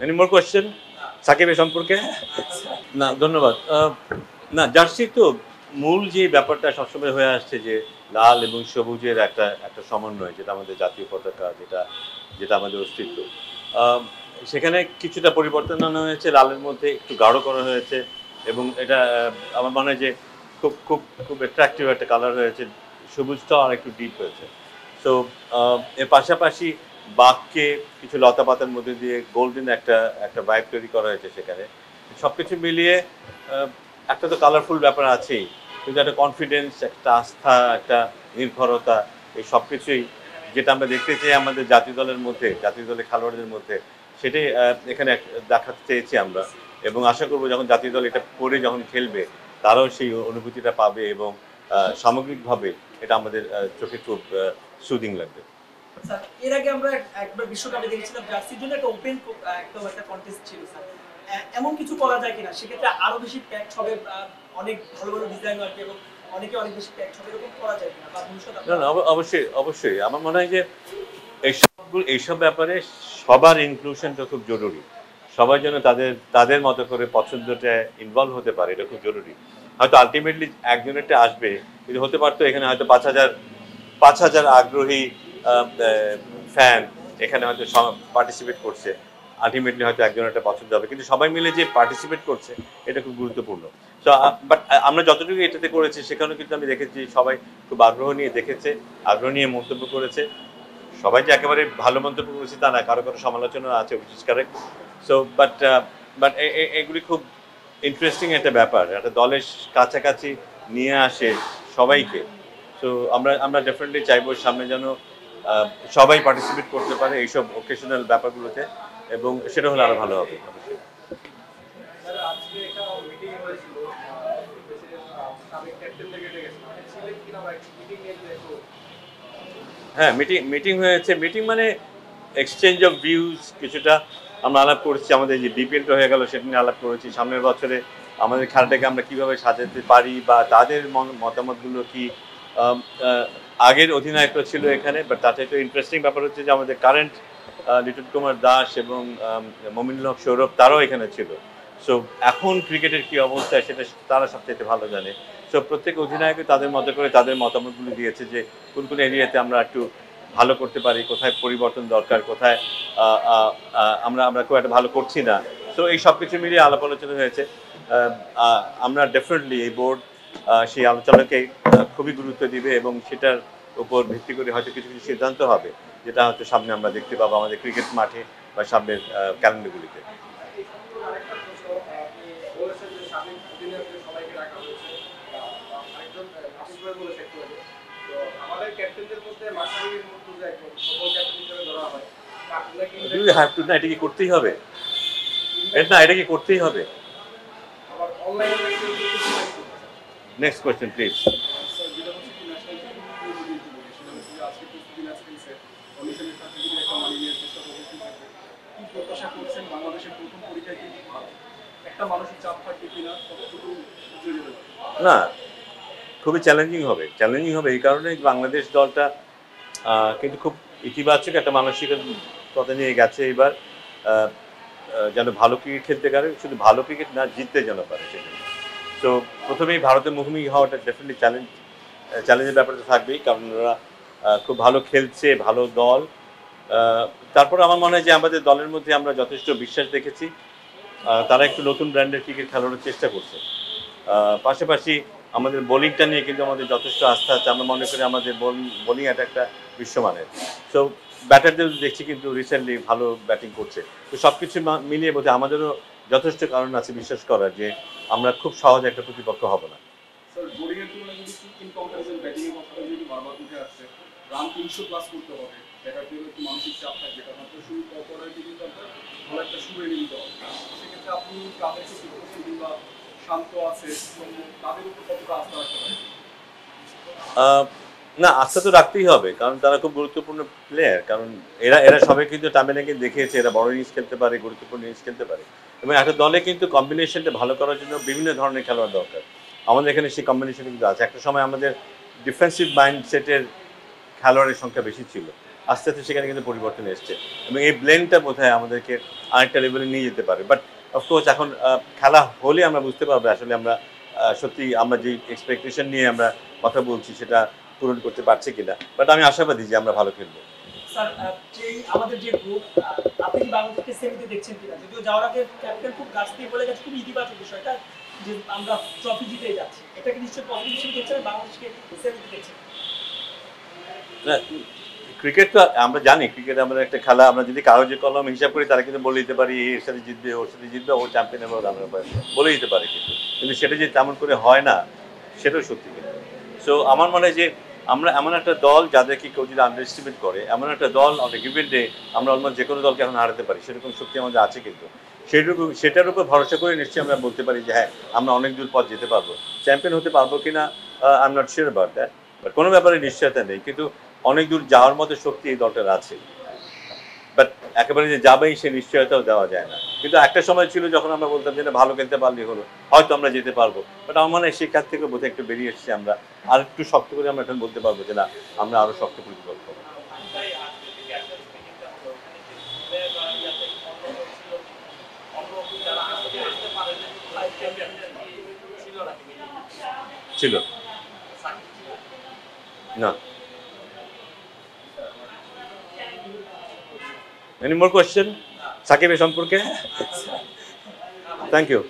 Any more question সাকিবের সম্পর্কে? না, ধন্যবাদ। না, জার্সি তো মূল যে ব্যাপারটা সবসময় হয়ে আসছে যে লাল এবং সবুজের একটা একটা সমন্বয়, যেটা আমাদের জাতীয় পতাকা, যেটা যেটা আমাদের অস্তিত্ব। আম সেখানে কিছুটা পরিবর্তন আনা হয়েছে। লালের মধ্যে একটু গাঢ় করা হয়েছে এবং এটা আমার মনে হয় যে খুব খুব খুব অ্যাট্রাকটিভ একটা কালার হয়েছে। সবুজটাও আরেকটু ডিপ হয়েছে। সো এর পাশাপাশি বাঘকে কিছু লতাপাতার মধ্যে দিয়ে গোল্ডেন একটা একটা ভাইব তৈরি করা হয়েছে সেখানে। সবকিছু মিলিয়ে আ একটা তো কালারফুল ব্যাপার আছেই। কিন্তু একটা কনফিডেন্স, একটা আস্থা, একটা নির্ভরতা, এই সবকিছুই যেটা আমরা দেখতে চাই আমাদের জাতীয় দলের মধ্যে, জাতীয় দলের খেলোয়াড়দের মধ্যে, সেটাই এখানে দেখাতে চেয়েছি আমরা। এবং আশা করব যখন জাতীয় দল এটা পরে যখন খেলবে, তারাও সেই অনুভূতিটা পাবে এবং সামগ্রিকভাবে এটা আমাদের চোখে খুব সুদিং লাগবে। স্যার, এর আগে আমরা একবার বিশ্বকাপে দেখেছিলাম জার্সির জন্য একটা ওপেন একদম একটা কনটেস্ট ছিল স্যার। এমন কিছু করা যায় কিনা? সেক্ষেত্রে আরো বেশি প্যাকড হবে, অনেক ভালো ভালো ডিজাইন আসবে এবং অনেকে অনেক বেশি প্যাকড হবে, এরকম করা যায় কিনা? বা ভবিষ্যতে না, না, অবশ্যই, অবশ্যই। আমার মনে হয় যে এইসব ব্যাপারে সবার ইনক্লুশনটা খুব জরুরি। সবাই যেন তাদের তাদের মতো করে পছন্দটা ইনভলভ হতে পারে, এটা খুব জরুরি। হয়তো আল্টিমেটলি একজনেরটা আসবে, কিন্তু হতে পারতো এখানে হয়তো ৫,০০০ আগ্রহী আ আ ফ্যান এখানে হয়তো পার্টিসিপেট করছে। আল্টিমেটলি হয়তো একজনেরটা পছন্দ হবে। কিন্তু সবাই মিলে যে পার্টিসিপেট করছে, এটা খুব গুরুত্বপূর্ণ। সো বাট আমরা যতটুকু এটাতে করেছি সেখানেও কিন্তু আমি দেখেছি সবাই খুব আগ্রহ নিয়ে দেখেছে, আগ্রহ নিয়ে মন্তব্য করেছে। সবাই যে একেবারে ভালো মন্তব্য করেছে তা না, কারো সমালোচনা আছে, which is correct. So but এগুলি খুব ইন্টারেস্টিং একটা ব্যাপার। একটা দলের কাছাকাছি নিয়ে আসে সবাইকে। সো আমরা আমরা ডেফিনিটলি চাইবো সামনে যেন আ সবাই পার্টিসিপেট করতে পারে এইসব অকেশনাল ব্যাপারগুলোতে এবং সেটা হলে আরো ভালো হবে অবশ্যই। স্যার, আজকে একটা মিটিং হয়েছিল দেশের সাবেক ক্যাপ্টেনদেরকে ডেকেছে, মানে ছিলেন কিনা বা মিটিং নিয়ে একটু হ্যাঁ, মিটিং হয়েছে। মিটিং মানে এক্সচেঞ্জ অফ ভিউজ কিছুটা আমরা আলাপ করেছি। আমাদের যে বিপিএলটা হয়ে গেল সেটা নিয়ে আলাপ করেছি। সামনের বছরে আমাদের খেলাটাকে আমরা কিভাবে সাজাতে পারি বা তাদের মতামতগুলো কি। আম আ আগের অধিনায়করা ছিল এখানে, বাট তার চাইতে ইন্টারেস্টিং ব্যাপার হচ্ছে যে আমাদের কারেন্ট লিটন কুমার দাস এবং মমিনুল হক সৌরভ তারাও এখানে ছিল। সো এখন ক্রিকেটের কি অবস্থা সেটা তারা সবচাইতে ভালো জানে। সো প্রত্যেক অধিনায়কই তাদের মতো করে তাদের মতামতগুলো দিয়েছে যে কোন এরিয়াতে আমরা একটু ভালো করতে পারি, কোথায় পরিবর্তন দরকার, কোথায় আ আ আ আমরা আমরা খুব একটা ভালো করছি না। সো এই সবকিছু মিলিয়ে আলাপ আলোচনা হয়েছে। আ আ আমরা ডেফিনিটলি এই বোর্ড সেই আলোচনাকে খুবই গুরুত্ব দিবে এবং সেটার উপর ভিত্তি করে হয়তো কিছু সিদ্ধান্ত হবে, যেটা হয়তো সামনে আমরা দেখতে পাবো আমাদের ক্রিকেট মাঠে বা সামনের ক্যালেন্ডারগুলিতে। এই সম্পর্কে আরেকটা প্রশ্ন, আপনি বলেছেন যে সাবেক অধিনায়কদের সবাইকে রাখা হয়েছে। আরেকজন আশিস ভাই বলেছে একটু আগে। তো আমাদের ক্যাপ্টেনদের মধ্যে মাশরাফির মুর্তজা একজন সকল ক্যাপ্টেন হিসেবে ধরা হয়। আপনারা কি ডু ইউ হ্যাভ টু, না এটা কি করতেই হবে? না এটা কি করতেই হবে? আবার অনলাইনে কেউ কিছু করতেছে? Next question please. স্যার, যেটা হচ্ছে কি ন্যাশনাল টিম যদি একটু বলি, সেটা হচ্ছে যে আজকে প্রস্তুতি ম্যাচ খেলছে, কন্ডিশনের সাথে যদি একটা মানিয়ে নেওয়ার চেষ্টা করতে থাকে, কি প্রত্যাশা করছেন বাংলাদেশের প্রথম পরীক্ষায় কি একটা মানসিক চাপ থাকবে কিনা, কতটুকু বুঝে যেতে পারে? না, খুবই চ্যালেঞ্জিং হবে। চ্যালেঞ্জিং হবে এই কারণেই বাংলাদেশ দলটা কিন্তু খুব ইতিবাচক একটা মানসিকতা নিয়ে গেছে এবার। আ আ যেন ভালো ক্রিকেট খেলতে পারে, শুধু ভালো ক্রিকেট না জিততে যেন পারে সেজন্য। সো ১ম এই ভারতের মুখোমুখি হওয়াটা ডেফিনিটলি চ্যালেঞ্জের ব্যাপার তো থাকবেই। কারণ ওরা খুব ভালো খেলছে, ভালো দল। আ তারপর আমার মনে হয় যে আমাদের দলের মধ্যে আমরা যথেষ্ট বিশ্বাস দেখেছি। তারা একটু নতুন ব্র্যান্ডের ক্রিকেট খেলানোর চেষ্টা করছে। পাশাপাশি আমাদের বোলিংটা নিয়ে কিন্তু আমাদের যথেষ্ট আস্থা আছে। আমরা মনে করি আমাদের বোলিং অ্যাটাকটা বিশ্বমানের। সো ব্যাটারদের দেখছি কিন্তু রিসেন্টলি ভালো ব্যাটিং করছে। তো সবকিছু মিলিয়ে বোধহয় আমাদেরও যথেষ্ট কারণ আছে বিশ্বাস করার যে আমরা খুব সহজে একটা প্রতিপক্ষ হব না। স্যার, বোলিং এর তুলনায় যদি ইন কম্পারিজন ব্যাটিং এর কথাটা যদি বারবার উঠে আসছে, রান ৩০০ প্লাস করতে হবে, ব্যাটারদের একটু মানসিক চাপ থাকবে, কারণ আপনার শুরু করার দিকে কিন্তু আপনার ভালো একটা শুরু এনে দিতে হবে। সেক্ষেত্রে আপনি তাদেরকে কি করছেন, কিংবা শান্ত আছে তাদের উপর কতটা আস্থা রাখতে পারেন? আ না, আস্থা তো রাখতেই হবে। কারণ তারা খুব গুরুত্বপূর্ণ প্লেয়ার। কারণ এরা এরা সবাই কিন্তু টার্মিনাকে দেখিয়েছে এরা বড় ইনিংস খেলতে পারে, গুরুত্বপূর্ণ ইনিংস খেলতে পারে। এবং একটা দলে কিন্তু কম্বিনেশনটা ভালো করার জন্য বিভিন্ন ধরনের খেলোয়াড় দরকার। আমাদের এখানে সেই কম্বিনেশন কিন্তু আছে। একটা সময় আমাদের ডিফেন্সিভ মাইন্ডসেটের খেলোয়াড়ের সংখ্যা বেশি ছিল। আস্তে আস্তে সেখানে কিন্তু পরিবর্তন এসছে এবং এই ব্লেন্ডটা বোধহয় আমাদেরকে আরেকটা লেভেলে নিয়ে যেতে পারে। বাট অফকোর্স এখন খেলা হলে আমরা বুঝতে পারবো আসলে আমরা সত্যি আমরা যে এক্সপেকটেশন নিয়ে আমরা কথা বলছি সেটা পূরণ করতে পারছি কিনা। বাট আমি আশাবাদী যে আমরা ভালো খেলবো। স্যার যেই আমাদের যে গ্রুপ, আপনি কি বাংলাদেশকে সেমিতে দেখছেন কিনা? যদিও যাওয়ার আগে ক্যাপ্টেন খুব গাছ দিয়ে বলে গেছে, খুব ইতিবাচক বিষয়টা যে আমরা ট্রফি জিতেই যাচ্ছি। এটাকে নিশ্চয়ই পজিটিভ হিসেবে দেখছেন, বাংলাদেশকে সেমিতে দেখছেন। না, ক্রিকেট তো আমরা জানি ক্রিকেট আমাদের একটা খেলা। আমরা যদি কাগজে কলম হিসাব করি তারা কিন্তু বলে দিতে পারি এর সাথে জিতবে, ওর সাথে জিতবে, ও চ্যাম্পিয়ন হবে, আমরা বলে দিতে পারি, কিন্তু কিন্তু সেটা যে তেমন করে হয় না সেটাও সত্যি। কিন্তু সো আমার মনে হয় যে আমরা এমন একটা দল যাদেরকে কেউ যদি আন্ডার এস্টিমেট করে, এমন একটা দল অন গিভেন ডে আমরা অলমোস্ট যে কোনো দলকে এখন হারাতে পারি, সেরকম শক্তি আমাদের আছে। কিন্তু সেটার উপর ভরসা করে নিশ্চয়ই আমরা বলতে পারি যে হ্যাঁ আমরা অনেক দূর পথ যেতে পারবো। চ্যাম্পিয়ন হতে পারবো কিনা I am not sure about that, but কোনো ব্যাপারে নিশ্চয়তা নেই, কিন্তু অনেক দূর যাওয়ার মতো শক্তি এই দলটার আছে। বাট একেবারে যে যাবেই সে নিশ্চয়তাও দেওয়া যায় না। কিন্তু একটা সময় ছিল যখন আমরা বলতাম যে না ভালো খেলতে পারলেই হলো, হয়তো আমরা যেতে পারবো। বাট আমার মনে হয় সেই কাজ থেকে বোধহয় একটু বেরিয়ে এসেছি আমরা, আর একটু শক্ত করে আমরা এখন বলতে পারবো যে না আমরা আরো শক্ত প্রতিপক্ষ। ছিল না। Any more question? সাকিবের সম্পর্কে? Thank you.